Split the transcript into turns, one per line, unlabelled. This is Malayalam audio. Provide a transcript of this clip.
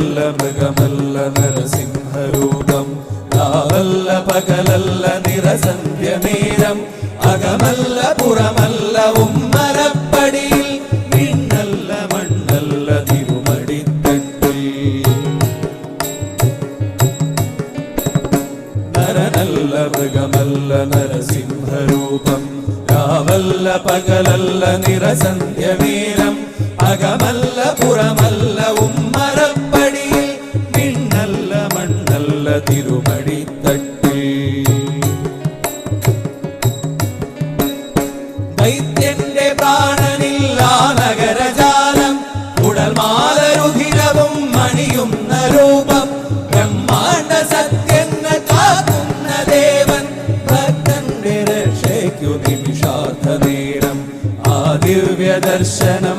നരനല്ല മൃഗമല്ല നരസിംഹരൂപം രാവല്ല പകലല്ല നിറസന്ധ്യ നേരം അകമല്ല പുറമല്ല ഉമ്മരപ്പടിയിൽ വിണ്ണല്ല മണ്ണല്ല തിരുമടിത്തട്ടിൽ നരനല്ല മൃഗമല്ല നരസിംഹരൂപം രാവല്ല പകലല്ല നിറസന്ധ്യ നേരം അകമല്ല പുറമല്ല ഉമ്മരപ്പടിയിൽ വിണ്ണല്ല മണ്ണല്ല തിരുമടിത്തട്ടിൽ ദൈത്യന്റെ പ്രാണനില്ല നഗരജാലം ഉടൽമാലരുധിരവും മണിയുന്ന രൂപം ബ്രഹ്മാണ്ഡ സത്യങ്ങൾ കാക്കുന്ന ദേവൻ ഭക്തന്റെ രക്ഷയ്ക്കു നിമിഷാർത്ഥ നേരം ആ ദിവ്യ ദർശനം